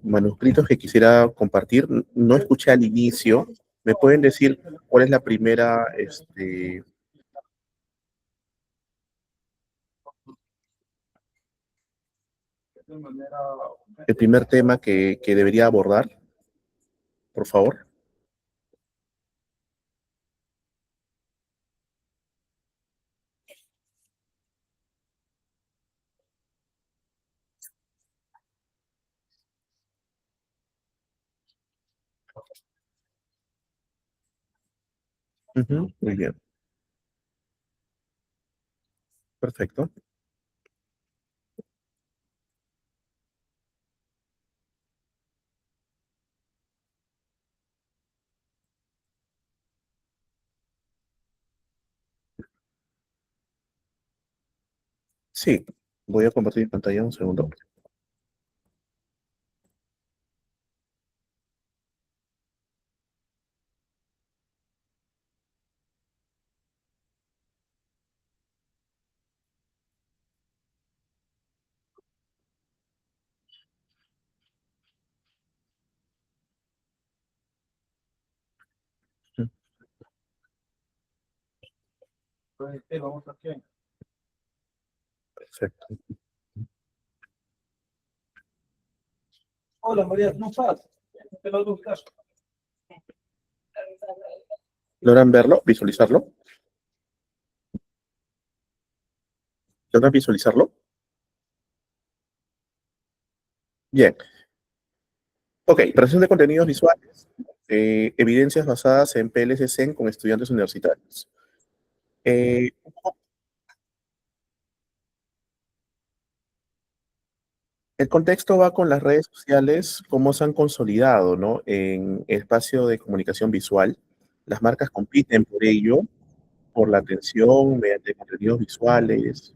manuscritos que quisiera compartir. No escuché al inicio. ¿Me pueden decir cuál es la primera, el primer tema que debería abordar, por favor? Ujú, muy bien, perfecto. Sí, voy a compartir pantalla un segundo. Perfecto. Hola María, ¿cómo estás? ¿Logran verlo? ¿Visualizarlo? ¿Logran visualizarlo? Bien. Ok, presentación de contenidos visuales, evidencias basadas en PLSCen con estudiantes universitarios. Eh, el contexto va con las redes sociales, cómo se han consolidado, ¿no? En el espacio de comunicación visual. Las marcas compiten por ello, por la atención mediante contenidos visuales,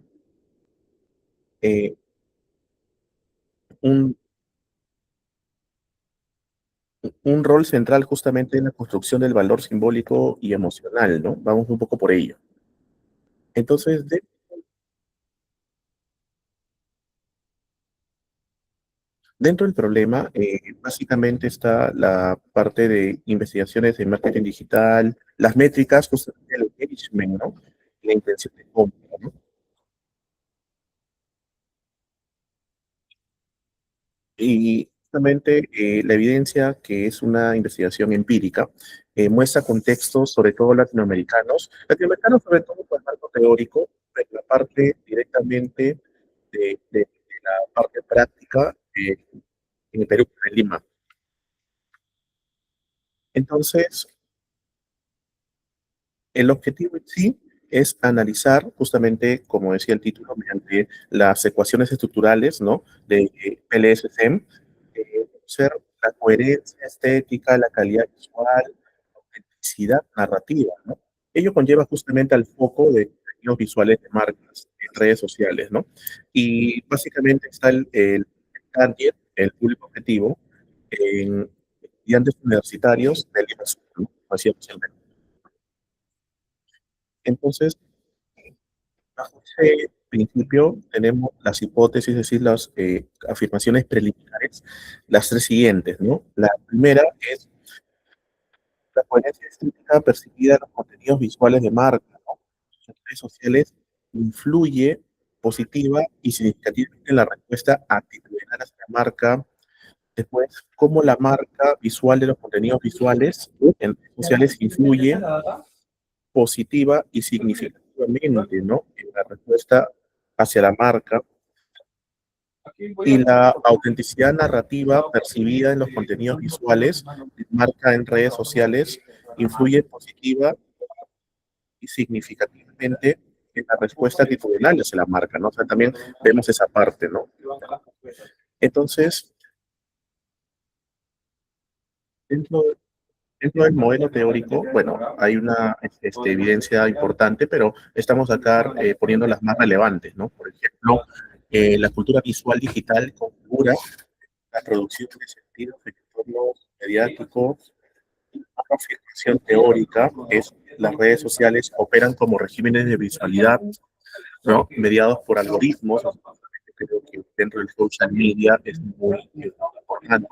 eh, un, un rol central justamente en la construcción del valor simbólico y emocional, ¿no? Vamos un poco por ello. Entonces, dentro del problema, básicamente está la parte de investigaciones de marketing digital, las métricas, justamente el engagement, ¿no? La intención de compra, ¿no? Y justamente la evidencia, que es una investigación empírica, muestra contextos, sobre todo latinoamericanos sobre todo por el marco teórico, pero la parte directamente de la parte práctica en el Perú, en Lima. Entonces, el objetivo en sí es analizar, justamente, como decía el título, mediante las ecuaciones estructurales, ¿no? De PLSCM, conocer la coherencia estética, la calidad visual, la autenticidad narrativa, ¿no? Ello conlleva justamente al foco de los visuales de marcas en redes sociales, ¿no? Y básicamente está el target, el público objetivo, en estudiantes universitarios del Lima Sur, ¿no? Así es. Entonces, bajo ese principio tenemos las hipótesis, es decir, las afirmaciones preliminares, las tres siguientes, ¿no? La primera es la coherencia estética percibida en los contenidos visuales de marca, ¿no? En redes sociales influye positiva y significativamente en la respuesta actitudinal hacia la marca. Después, cómo la marca visual de los contenidos visuales en redes sociales influye positiva y significativamente, ¿no? En la respuesta hacia la marca y la autenticidad narrativa percibida en los contenidos visuales de marca en redes sociales influye positiva y significativamente en la respuesta actitudinal hacia la marca, ¿no? O sea, también vemos esa parte, ¿no? Entonces, dentro, dentro del modelo teórico, bueno, hay una evidencia importante, pero estamos acá poniendo las más relevantes, ¿no? Por ejemplo, la cultura visual digital configura la producción de sentidos en entornos mediáticos. Una afirmación teórica es las redes sociales operan como regímenes de visualidad, ¿no? Mediados por algoritmos creo que dentro del social media es muy importante.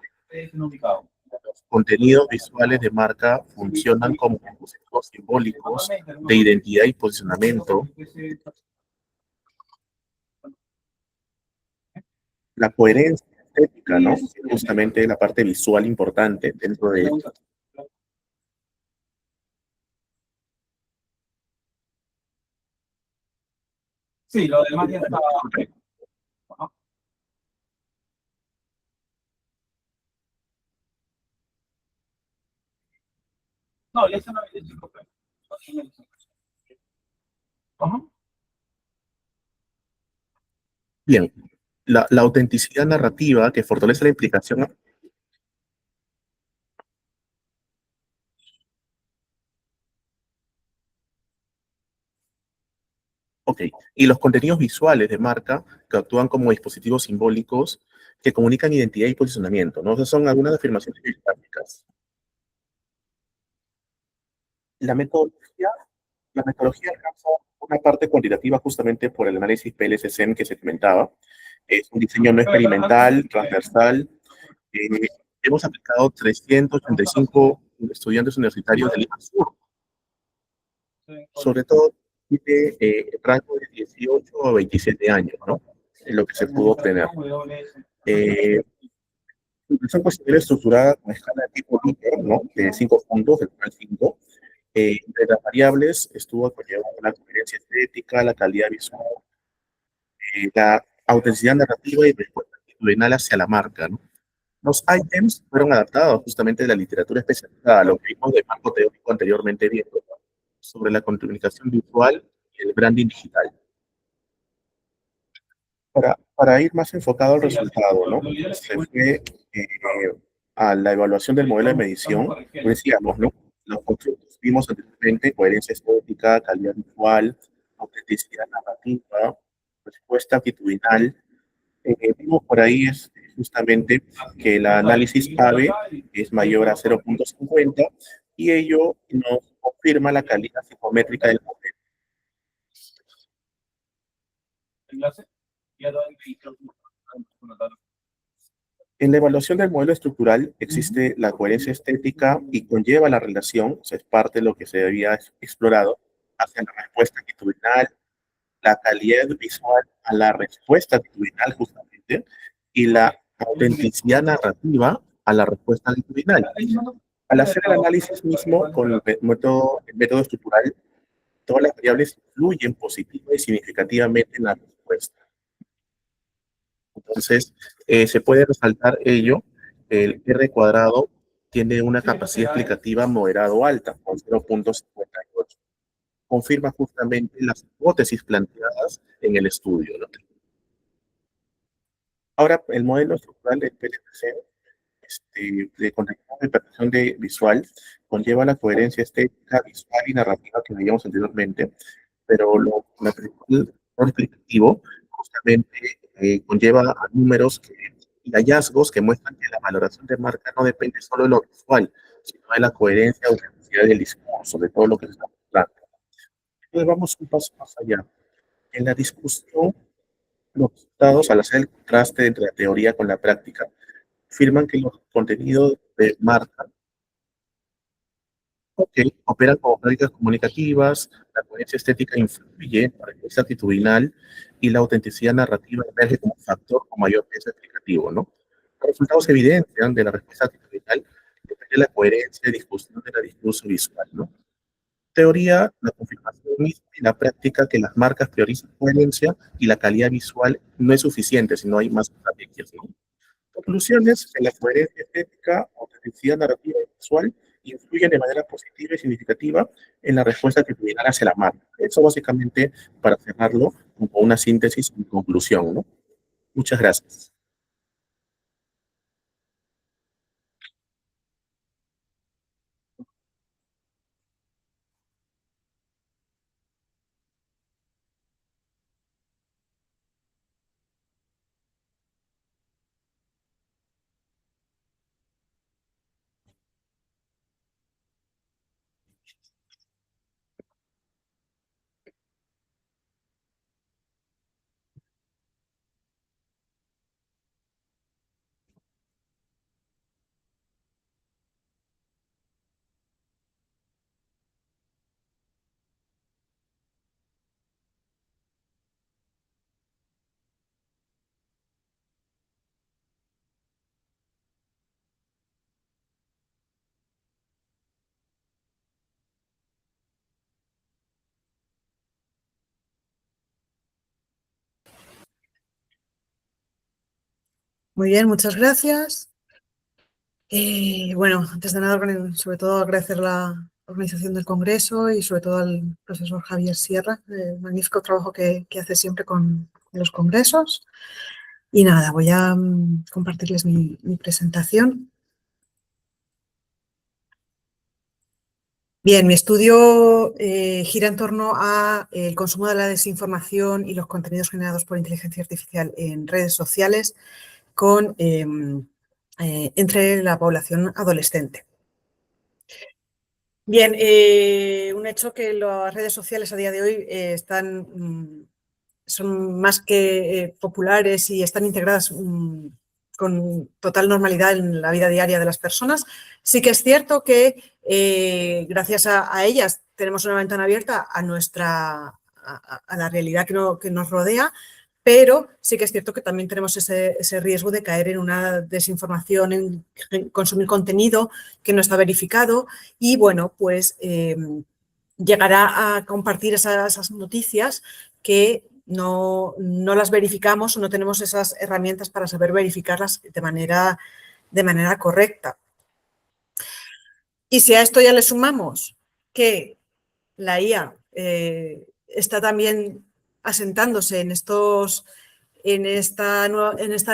Los contenidos visuales de marca funcionan como dispositivos simbólicos de identidad y posicionamiento. La coherencia estética, ¿no? Justamente la parte visual importante dentro de esto. Sí, lo demás ya estaba. No, ya se me había dicho. Ajá. Bien, la autenticidad narrativa que fortalece la implicación. Ok, y los contenidos visuales de marca que actúan como dispositivos simbólicos que comunican identidad y posicionamiento, ¿no? Esas son algunas afirmaciones bibliográficas. La metodología, la metodología alcanza una parte cuantitativa justamente por el análisis PLS-SEM que se comentaba. Es un diseño no experimental, transversal. Eh, hemos aplicado 385 estudiantes universitarios del Lima Sur, sobre todo tiene rango de 18 a 27 años, ¿no? Es lo que se pudo obtener. Eh, son cuestiones estructuradas con escala de tipo Likert, ¿no? De 5 puntos, del cual 5. Entre las variables estuvo conllevando la coherencia estética, la calidad visual, la autenticidad narrativa y respuesta actitudinal hacia la marca, ¿no? Los items fueron adaptados justamente de la literatura especializada, lo que vimos de marco teórico anteriormente viendo, sobre la comunicación visual y el branding digital. Para ir más enfocado al resultado, ¿no? Se fue a la evaluación del modelo de medición, pues decíamos, ¿no? Los conceptos vimos anteriormente, coherencia estética, calidad visual, autenticidad narrativa, respuesta actitudinal. Vimos por ahí es justamente que el análisis AVE es mayor a 0,50 y ello nos confirma la calidad psicométrica del modelo. En la evaluación del modelo estructural existe la coherencia estética y conlleva la relación, o sea, es parte de lo que se había explorado, hacia la respuesta actitudinal, la calidad visual a la respuesta actitudinal justamente, y la autenticidad narrativa a la respuesta actitudinal. Al hacer el análisis mismo con el método estructural, todas las variables influyen positiva y significativamente en la respuesta. Entonces, se puede resaltar ello. El R cuadrado tiene una capacidad explicativa moderado alta, con 0,58. Confirma justamente las hipótesis planteadas en el estudio, ¿no? Ahora, el modelo estructural del PLC, de contenido de percepción de visual, conlleva la coherencia estética, visual y narrativa que veíamos anteriormente, pero la principal error explicativo justamente conlleva a números y hallazgos que muestran que la valoración de marca no depende solo de lo visual, sino de la coherencia o autenticidad del discurso, de todo lo que se está mostrando. Entonces vamos un paso más allá. En la discusión, los resultados, al hacer el contraste entre la teoría con la práctica, afirman que los contenidos de marca operan como prácticas comunicativas, la coherencia estética influye en la respuesta actitudinal y la autenticidad narrativa emerge como factor con mayor peso explicativo, ¿no? Los resultados evidencian de la respuesta actitudinal depende de la coherencia y discusión de la discurso visual, ¿no? Teoría, la confirmación misma y la práctica que las marcas priorizan coherencia y la calidad visual no es suficiente, sino hay más estrategias, ¿no? Conclusiones que la coherencia estética, autenticidad narrativa y visual influyen de manera positiva y significativa en la respuesta que tuvieran hacia la marca. Eso básicamente para cerrarlo como una síntesis y conclusión, ¿no? Muchas gracias. Muy bien, muchas gracias. Bueno, antes de nada, sobre todo agradecer la organización del Congreso y sobre todo al profesor Javier Sierra, el magnífico trabajo que hace siempre con los congresos. Y nada, voy a compartirles mi presentación. Bien, mi estudio gira en torno al consumo de la desinformación y los contenidos generados por inteligencia artificial en redes sociales entre la población adolescente. Bien, un hecho que las redes sociales a día de hoy son más que populares y están integradas con total normalidad en la vida diaria de las personas. Sí que es cierto que gracias a ellas tenemos una ventana abierta a la realidad que nos rodea, pero sí que es cierto que también tenemos ese riesgo de caer en una desinformación, en consumir contenido que no está verificado y, bueno, pues llegará a compartir esas noticias que no las verificamos o no tenemos esas herramientas para saber verificarlas de manera correcta. Y si a esto ya le sumamos que la IA está también asentándose en esta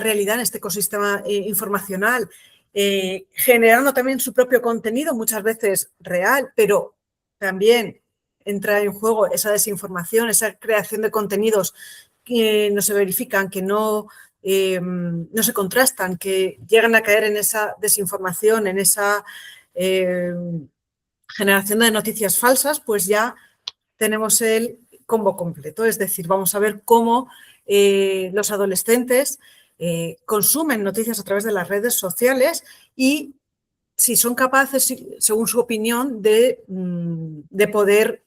realidad, en este ecosistema informacional, generando también su propio contenido, muchas veces real, pero también entra en juego esa desinformación, esa creación de contenidos que no se verifican, que no se contrastan, que llegan a caer en esa desinformación, en esa generación de noticias falsas, pues ya tenemos el combo completo. Es decir, vamos a ver cómo los adolescentes consumen noticias a través de las redes sociales y si son capaces, según su opinión, de poder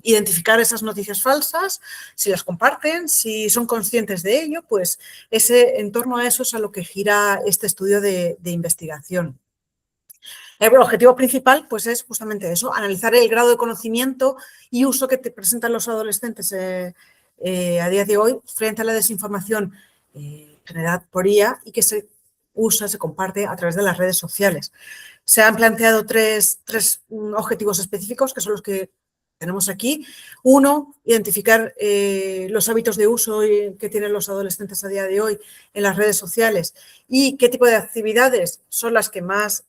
identificar esas noticias falsas, si las comparten, si son conscientes de ello, pues en torno a eso es a lo que gira este estudio de investigación. El objetivo principal pues, es justamente eso, analizar el grado de conocimiento y uso que te presentan los adolescentes a día de hoy frente a la desinformación generada por IA y que se comparte a través de las redes sociales. Se han planteado tres objetivos específicos, que son los que tenemos aquí. Uno, identificar los hábitos de uso que tienen los adolescentes a día de hoy en las redes sociales y qué tipo de actividades son las que más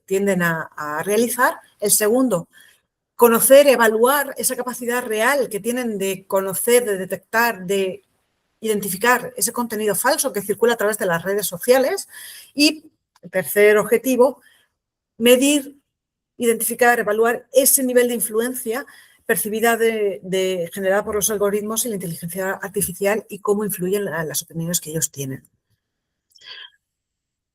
tienden a realizar. El segundo, conocer, evaluar esa capacidad real que tienen de conocer, de detectar, de identificar ese contenido falso que circula a través de las redes sociales. Y el tercer objetivo, medir, identificar, evaluar ese nivel de influencia percibida generada por los algoritmos y la inteligencia artificial y cómo influyen las opiniones que ellos tienen.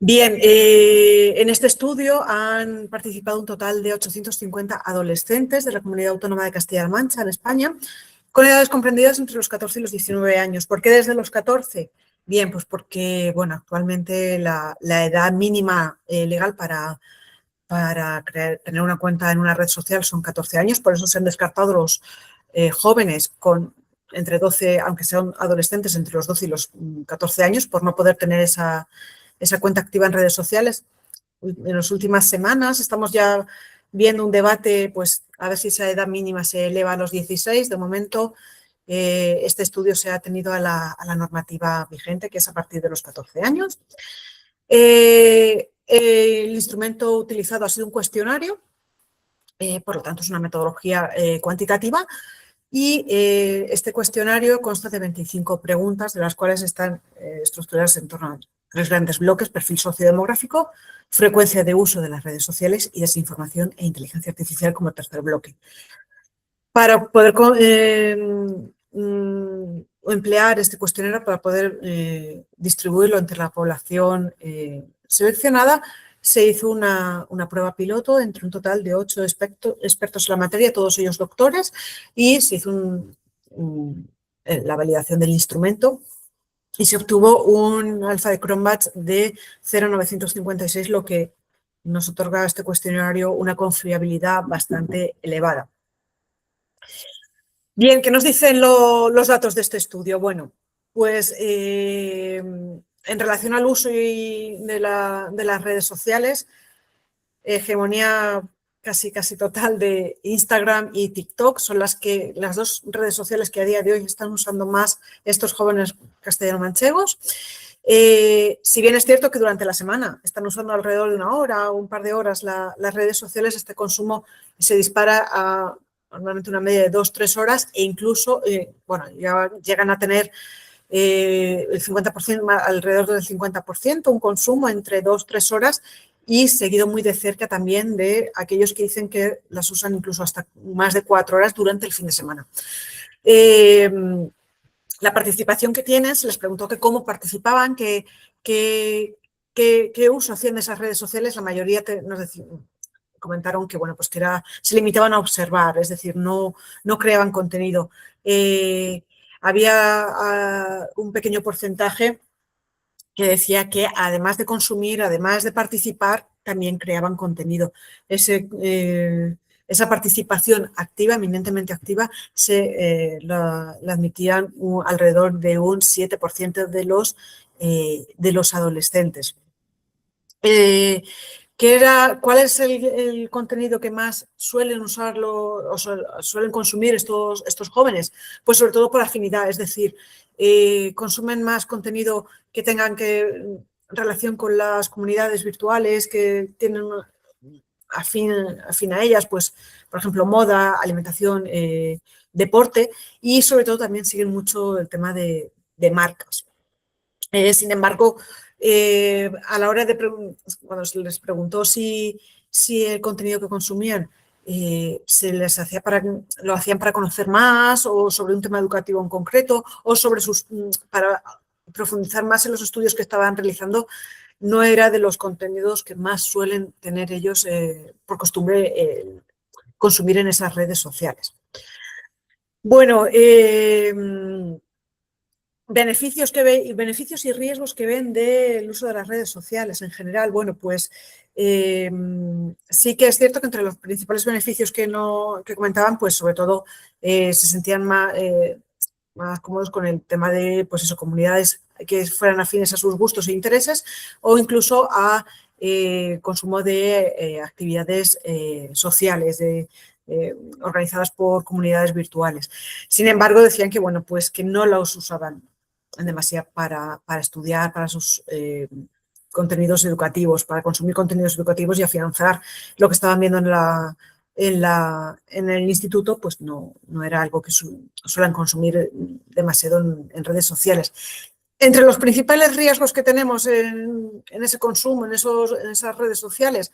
Bien, en este estudio han participado un total de 850 adolescentes de la Comunidad Autónoma de Castilla-La Mancha, en España, con edades comprendidas entre los 14 y los 19 años. ¿Por qué desde los 14? Bien, pues porque, bueno, actualmente la edad mínima legal para tener una cuenta en una red social son 14 años, por eso se han descartado los jóvenes entre 12, aunque sean adolescentes, entre los 12 y los 14 años, por no poder tener esa cuenta activa en redes sociales. En las últimas semanas estamos ya viendo un debate, pues a ver si esa edad mínima se eleva a los 16. De momento, este estudio se ha atenido a la normativa vigente, que es a partir de los 14 años. El instrumento utilizado ha sido un cuestionario, por lo tanto es una metodología cuantitativa y este cuestionario consta de 25 preguntas, de las cuales están estructuradas en torno a 3 grandes bloques: perfil sociodemográfico, frecuencia de uso de las redes sociales y desinformación e inteligencia artificial como tercer bloque. Para poder emplear este cuestionario, para poder distribuirlo entre la población seleccionada, se hizo una prueba piloto entre un total de 8 expertos en la materia, todos ellos doctores, y se hizo la validación del instrumento y se obtuvo un alfa de Cronbach de 0,956, lo que nos otorga a este cuestionario una confiabilidad bastante elevada. Bien, ¿qué nos dicen los datos de este estudio? Bueno, pues en relación al uso de las redes sociales, hegemonía casi total de Instagram y TikTok son las dos redes sociales que a día de hoy están usando más estos jóvenes castellano-manchegos. Si bien es cierto que durante la semana están usando alrededor de una hora o un par de horas las redes sociales, este consumo se dispara a normalmente una media de 2-3 horas e incluso, ya llegan a tener el 50%, alrededor del 50%, un consumo entre 2-3 horas y seguido muy de cerca también de aquellos que dicen que las usan incluso hasta más de 4 horas durante el fin de semana. La participación que tienen, se les preguntó que cómo participaban, qué uso hacían de esas redes sociales. La mayoría comentaron que, bueno, pues que se limitaban a observar, es decir, no creaban contenido. Había un pequeño porcentaje que decía que además de consumir, además de participar, también creaban contenido. Esa participación activa, eminentemente activa, la admitían alrededor de un 7% de los adolescentes. ¿Cuál es el contenido que más suelen usarlo o suelen consumir estos jóvenes? Pues sobre todo por afinidad, es decir, consumen más contenido que tengan relación con las comunidades virtuales que tienen afín a ellas, pues por ejemplo moda, alimentación, deporte y sobre todo también siguen mucho el tema de marcas. Sin embargo, a la hora de cuando se les preguntó si el contenido que consumían se les hacía lo hacían para conocer más o sobre un tema educativo en concreto o para profundizar más en los estudios que estaban realizando, no era de los contenidos que más suelen tener ellos por costumbre consumir en esas redes sociales. Bueno, beneficios y riesgos que ven del uso de las redes sociales en general. Bueno, pues sí que es cierto que entre los principales beneficios que comentaban, pues sobre todo se sentían más cómodos con el tema de, pues eso, comunidades que fueran afines a sus gustos e intereses o incluso a consumo de actividades sociales, organizadas por comunidades virtuales. Sin embargo, decían que, bueno, pues que no los usaban demasiado para estudiar, para sus contenidos educativos, para consumir contenidos educativos y afianzar lo que estaban viendo en el instituto, pues no era algo que suelen consumir demasiado en redes sociales. Entre los principales riesgos que tenemos en ese consumo, en esas redes sociales,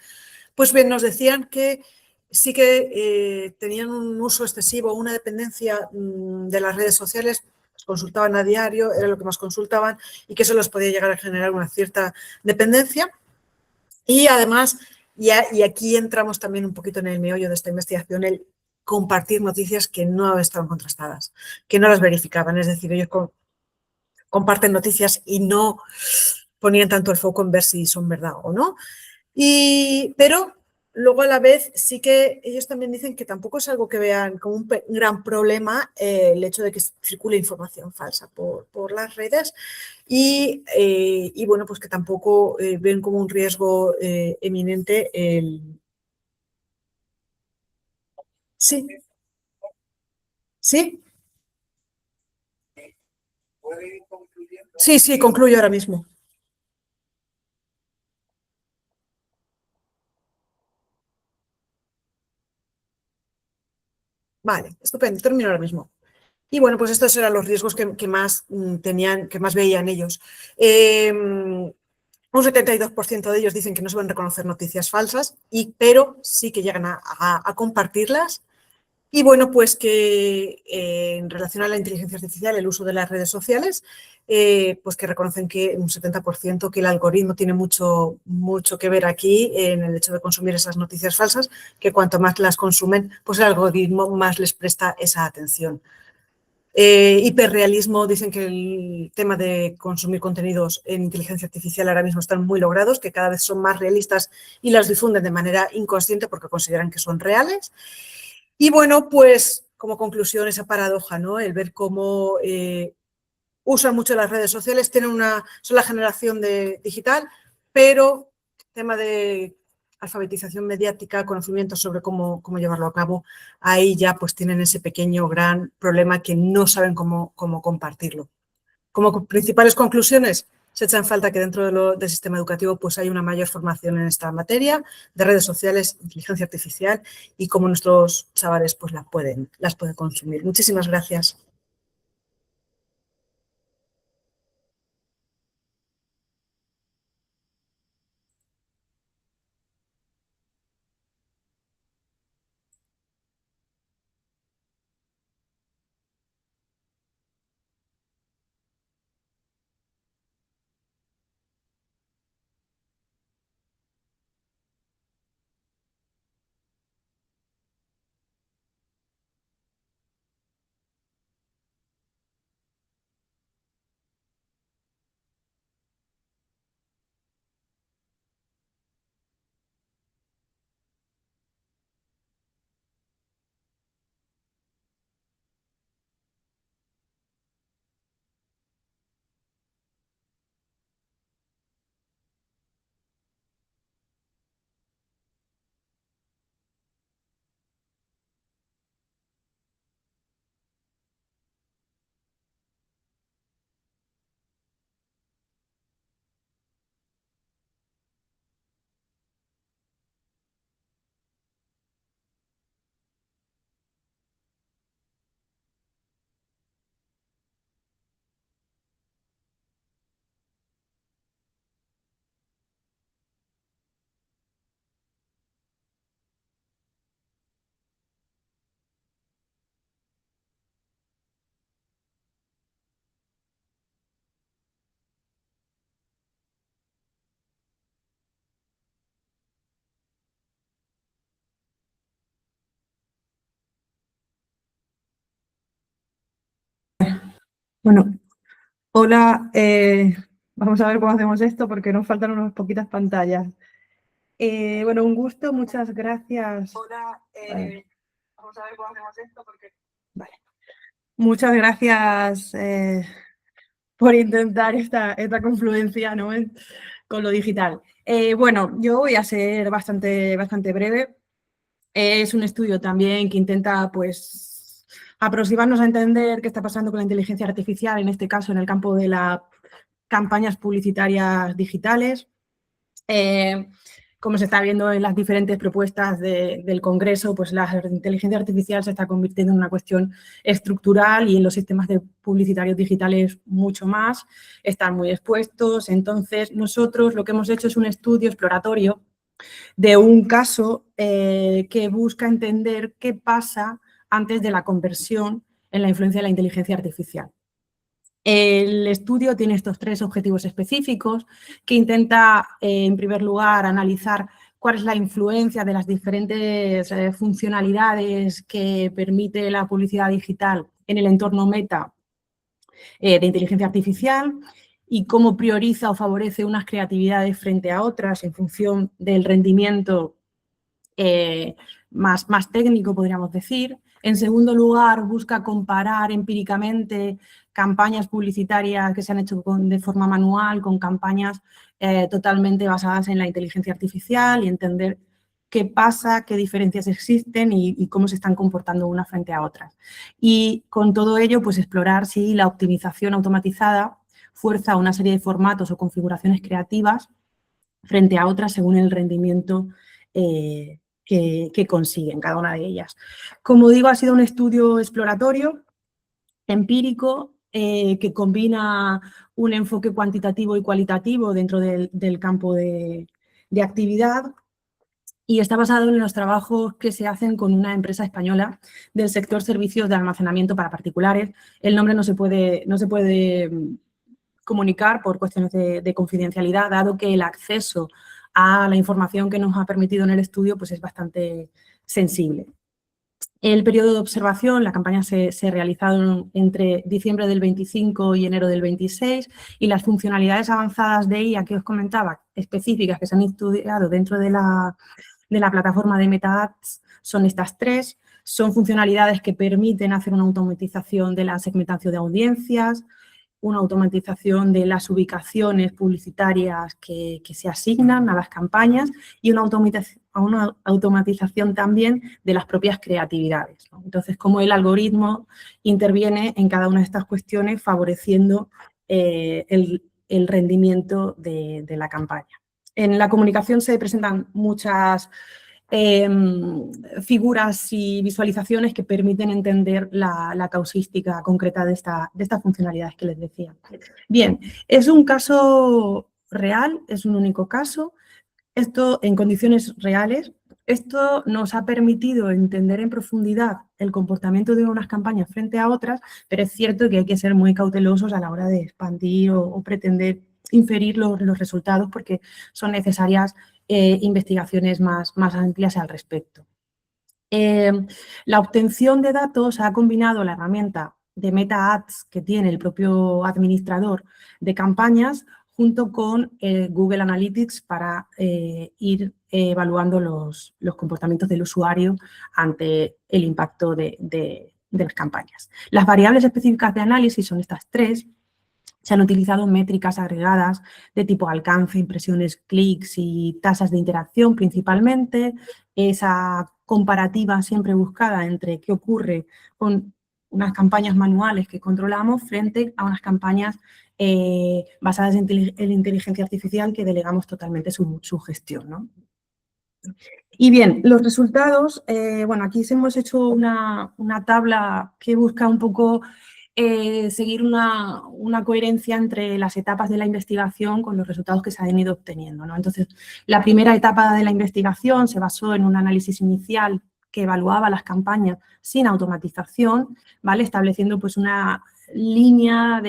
pues bien, nos decían que sí que tenían un uso excesivo, una dependencia de las redes sociales, consultaban a diario, era lo que más consultaban y que eso les podía llegar a generar una cierta dependencia. Y además, y aquí entramos también un poquito en el meollo de esta investigación, el compartir noticias que no estaban contrastadas, que no las verificaban, es decir, ellos comparten noticias y no ponían tanto el foco en ver si son verdad o no. Pero luego a la vez sí que ellos también dicen que tampoco es algo que vean como un gran problema el hecho de que circule información falsa por las redes y bueno, pues que tampoco ven como un riesgo eminente el... Sí. ¿Sí? Sí, concluyo ahora mismo. Vale, estupendo, termino ahora mismo. Y bueno, pues estos eran los riesgos que más tenían, que más veían ellos. Un 72% de ellos dicen que no saben reconocer noticias falsas, pero sí que llegan a compartirlas. Y bueno, pues que en relación a la inteligencia artificial, el uso de las redes sociales, pues que reconocen que un 70% que el algoritmo tiene mucho que ver aquí en el hecho de consumir esas noticias falsas, que cuanto más las consumen, pues el algoritmo más les presta esa atención. Hiperrealismo, dicen que el tema de consumir contenidos en inteligencia artificial ahora mismo están muy logrados, que cada vez son más realistas y las difunden de manera inconsciente porque consideran que son reales. Y bueno, pues como conclusión esa paradoja, ¿no? El ver cómo usan mucho las redes sociales, son la generación digital, pero tema de alfabetización mediática, conocimiento sobre cómo llevarlo a cabo, ahí ya pues tienen ese pequeño gran problema que no saben cómo compartirlo. Como principales conclusiones, se echa en falta que dentro del sistema educativo pues hay una mayor formación en esta materia de redes sociales, inteligencia artificial y cómo nuestros chavales pues las pueden consumir. Muchísimas gracias. Bueno, hola, vamos a ver cómo hacemos esto porque nos faltan unas poquitas pantallas. Bueno, un gusto, muchas gracias. Hola, vamos a ver cómo hacemos esto porque... Vale. Muchas gracias por intentar esta confluencia, ¿no? Con lo digital. Bueno, yo voy a ser bastante breve. Es un estudio también que intenta, pues, aproximarnos a entender qué está pasando con la inteligencia artificial, en este caso en el campo de las campañas publicitarias digitales. Como se está viendo en las diferentes propuestas del Congreso, pues la inteligencia artificial se está convirtiendo en una cuestión estructural y en los sistemas publicitarios digitales mucho más, están muy expuestos. Entonces, nosotros lo que hemos hecho es un estudio exploratorio de un caso que busca entender qué pasa antes de la conversión en la influencia de la inteligencia artificial. El estudio tiene estos 3 objetivos específicos que intenta, en primer lugar, analizar cuál es la influencia de las diferentes funcionalidades que permite la publicidad digital en el entorno meta de inteligencia artificial y cómo prioriza o favorece unas creatividades frente a otras en función del rendimiento más técnico, podríamos decir. En segundo lugar, busca comparar empíricamente campañas publicitarias que se han hecho de forma manual con campañas totalmente basadas en la inteligencia artificial y entender qué pasa, qué diferencias existen y cómo se están comportando unas frente a otras. Y con todo ello, pues explorar si la optimización automatizada fuerza una serie de formatos o configuraciones creativas frente a otras según el rendimiento que consiguen cada una de ellas. Como digo, ha sido un estudio exploratorio, empírico, que combina un enfoque cuantitativo y cualitativo dentro del campo de actividad y está basado en los trabajos que se hacen con una empresa española del sector servicios de almacenamiento para particulares. El nombre no se puede comunicar por cuestiones de confidencialidad, dado que el acceso a la información que nos ha permitido en el estudio pues es bastante sensible. El periodo de observación, la campaña se realizaron entre diciembre del 25 y enero del 26 y las funcionalidades avanzadas de IA que os comentaba, específicas que se han estudiado dentro de la plataforma de MetaAds son estas 3. Son funcionalidades que permiten hacer una automatización de la segmentación de audiencias, una automatización de las ubicaciones publicitarias que se asignan a las campañas y una automatización también de las propias creatividades, ¿no? Entonces, cómo el algoritmo interviene en cada una de estas cuestiones favoreciendo el rendimiento de la campaña. En la comunicación se presentan muchas figuras y visualizaciones que permiten entender la causística concreta de estas funcionalidades que les decía. Bien, es un caso real, es un único caso. Esto en condiciones reales. Esto nos ha permitido entender en profundidad el comportamiento de unas campañas frente a otras, pero es cierto que hay que ser muy cautelosos a la hora de expandir o pretender inferir los resultados porque son necesarias investigaciones más amplias al respecto. La obtención de datos ha combinado la herramienta de Meta Ads que tiene el propio administrador de campañas junto con Google Analytics para ir evaluando los comportamientos del usuario ante el impacto de las campañas. Las variables específicas de análisis son estas tres. Se han utilizado métricas agregadas de tipo alcance, impresiones, clics y tasas de interacción principalmente. Esa comparativa siempre buscada entre qué ocurre con unas campañas manuales que controlamos frente a unas campañas basadas en inteligencia artificial que delegamos totalmente su gestión, ¿no? Y bien, los resultados, bueno, aquí hemos hecho una tabla que busca un poco seguir una coherencia entre las etapas de la investigación con los resultados que se han ido obteniendo, ¿no? Entonces, la primera etapa de la investigación se basó en un análisis inicial que evaluaba las campañas sin automatización, ¿vale? Estableciendo pues una línea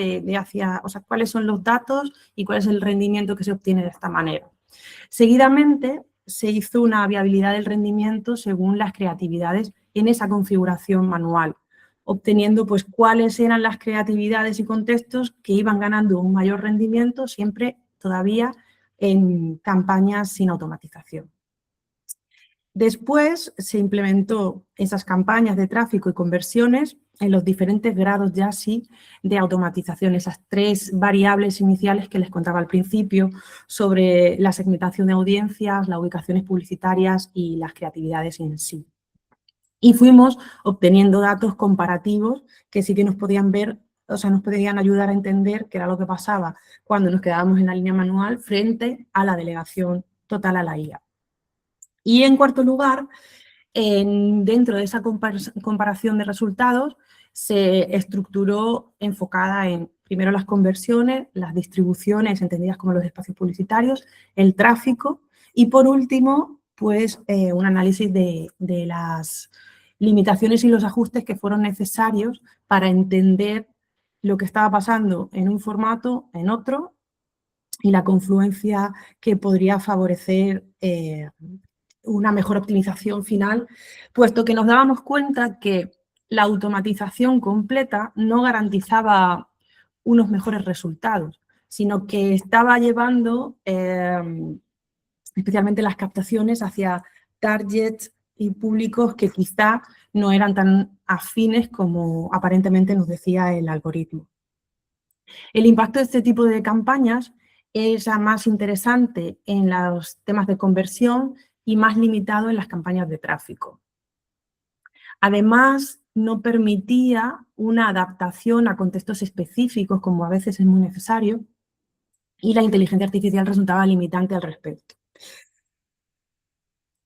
o sea, cuáles son los datos y cuál es el rendimiento que se obtiene de esta manera. Seguidamente, se hizo una viabilidad del rendimiento según las creatividades en esa configuración manual, obteniendo pues cuáles eran las creatividades y contextos que iban ganando un mayor rendimiento siempre todavía en campañas sin automatización. Después se implementó esas campañas de tráfico y conversiones en los diferentes grados ya sí de automatización, esas tres variables iniciales que les contaba al principio sobre la segmentación de audiencias, las ubicaciones publicitarias y las creatividades en sí. Y fuimos obteniendo datos comparativos que sí que nos podían ver, o sea, nos podían ayudar a entender qué era lo que pasaba cuando nos quedábamos en la línea manual frente a la delegación total a la IA. Y en cuarto lugar, dentro de esa comparación de resultados, se estructuró enfocada en, primero, las conversiones, las distribuciones entendidas como los espacios publicitarios, el tráfico y, por último, pues un análisis de las limitaciones y los ajustes que fueron necesarios para entender lo que estaba pasando en un formato, en otro, y la confluencia que podría favorecer una mejor optimización final, puesto que nos dábamos cuenta que la automatización completa no garantizaba unos mejores resultados, sino que estaba llevando especialmente las captaciones hacia targets y públicos que quizá no eran tan afines como aparentemente nos decía el algoritmo. El impacto de este tipo de campañas es más interesante en los temas de conversión y más limitado en las campañas de tráfico. Además, no permitía una adaptación a contextos específicos, como a veces es muy necesario, y la inteligencia artificial resultaba limitante al respecto.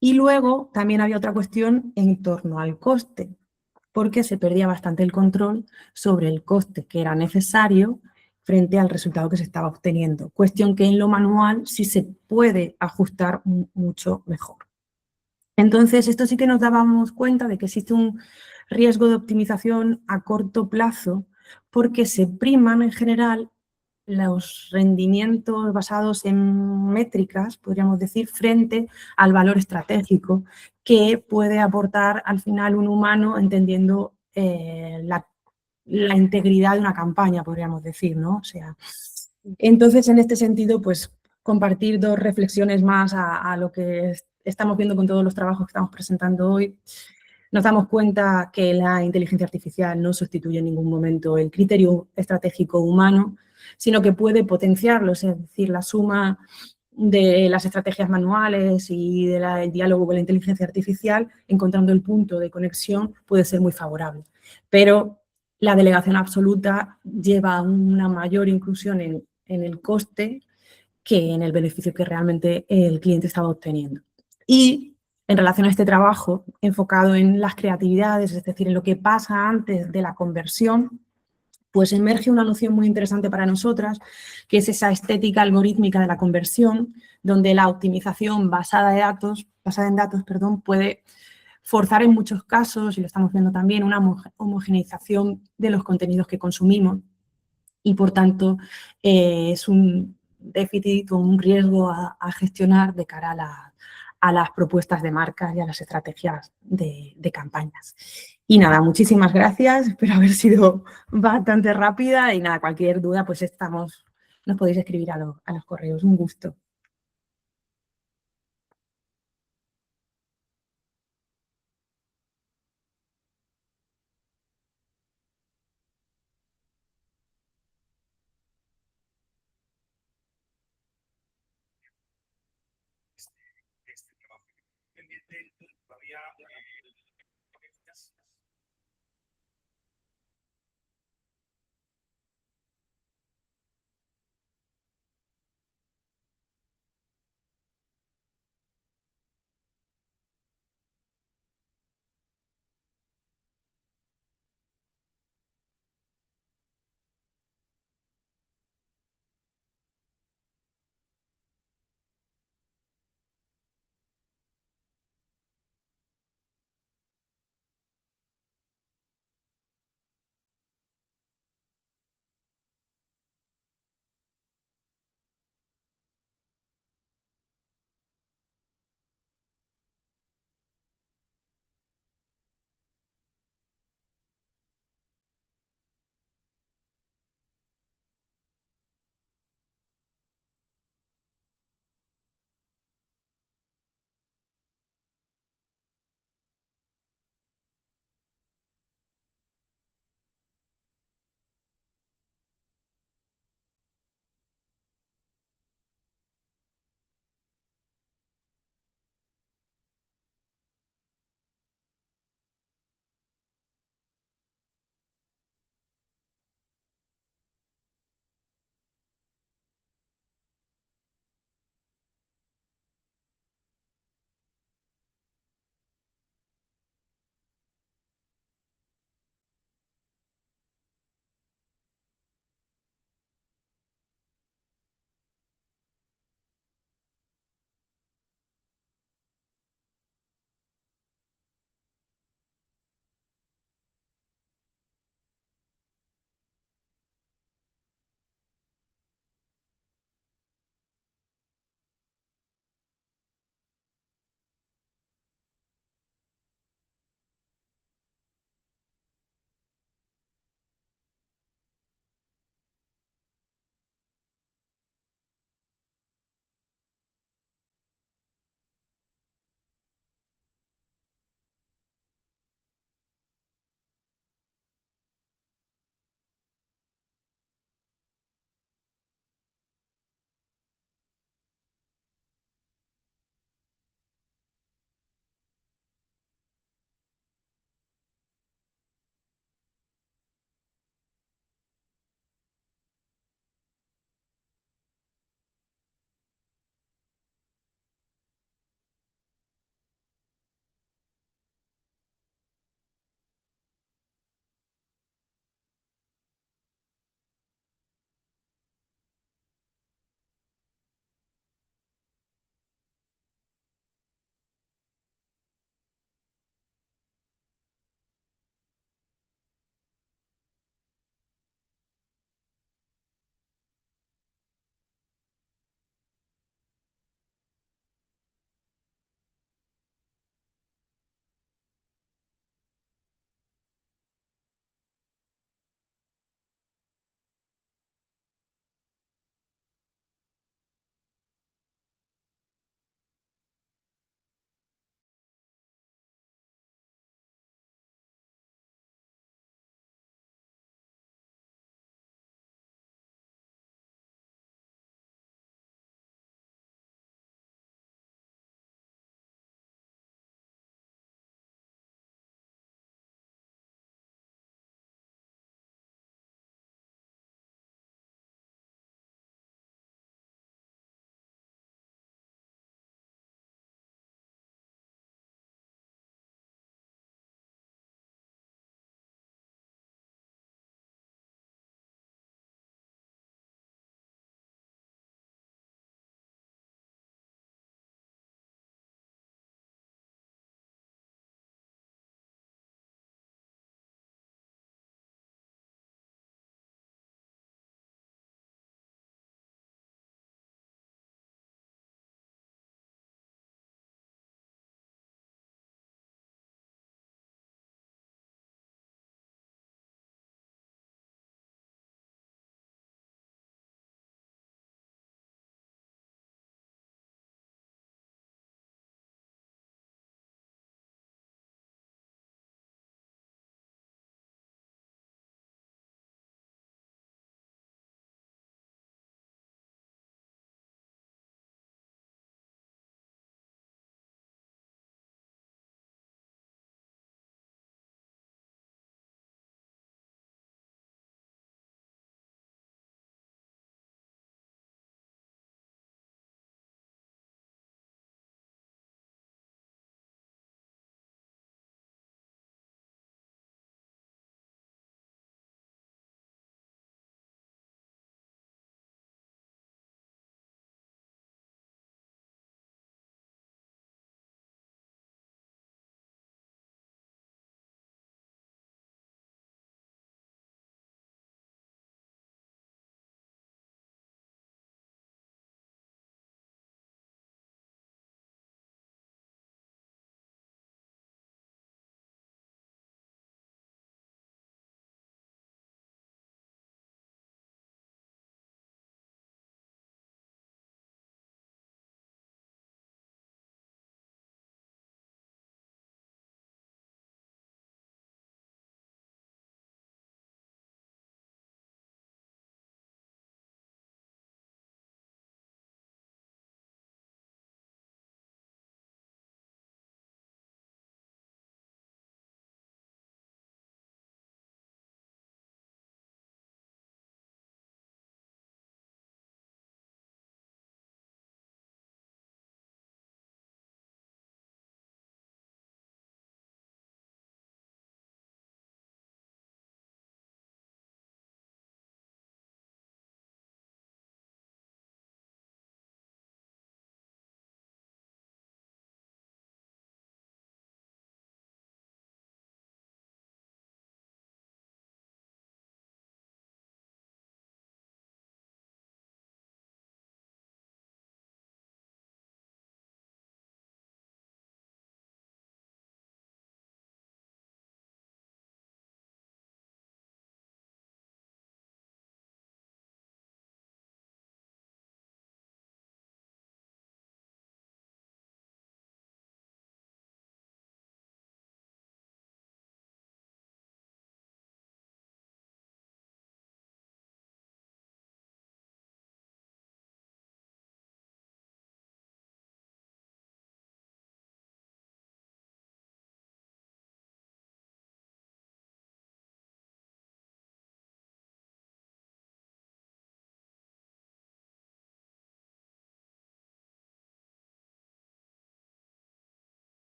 Y luego también había otra cuestión en torno al coste, porque se perdía bastante el control sobre el coste que era necesario frente al resultado que se estaba obteniendo. Cuestión que en lo manual sí se puede ajustar mucho mejor. Entonces, esto sí que nos dábamos cuenta de que existe un riesgo de optimización a corto plazo porque se priman en general los rendimientos basados en métricas, podríamos decir, frente al valor estratégico que puede aportar al final un humano entendiendo la integridad de una campaña, podríamos decir, ¿no? O sea, entonces, en este sentido, pues compartir dos reflexiones más a lo que estamos viendo con todos los trabajos que estamos presentando hoy. Nos damos cuenta que la inteligencia artificial no sustituye en ningún momento el criterio estratégico humano, sino que puede potenciarlo, es decir, la suma de las estrategias manuales y del diálogo con la inteligencia artificial, encontrando el punto de conexión, puede ser muy favorable. Pero la delegación absoluta lleva a una mayor inclusión en el coste que en el beneficio que realmente el cliente estaba obteniendo. Y en relación a este trabajo enfocado en las creatividades, es decir, en lo que pasa antes de la conversión, pues emerge una noción muy interesante para nosotras, que es esa estética algorítmica de la conversión, donde la optimización basada en datos, puede forzar en muchos casos, y lo estamos viendo también, una homogeneización de los contenidos que consumimos y, por tanto, es un déficit o un riesgo a gestionar de cara a las propuestas de marcas y a las estrategias de campañas. Y nada, muchísimas gracias, espero haber sido bastante rápida y nada, cualquier duda pues nos podéis escribir a los correos, un gusto. Este trabajo pendiente todavía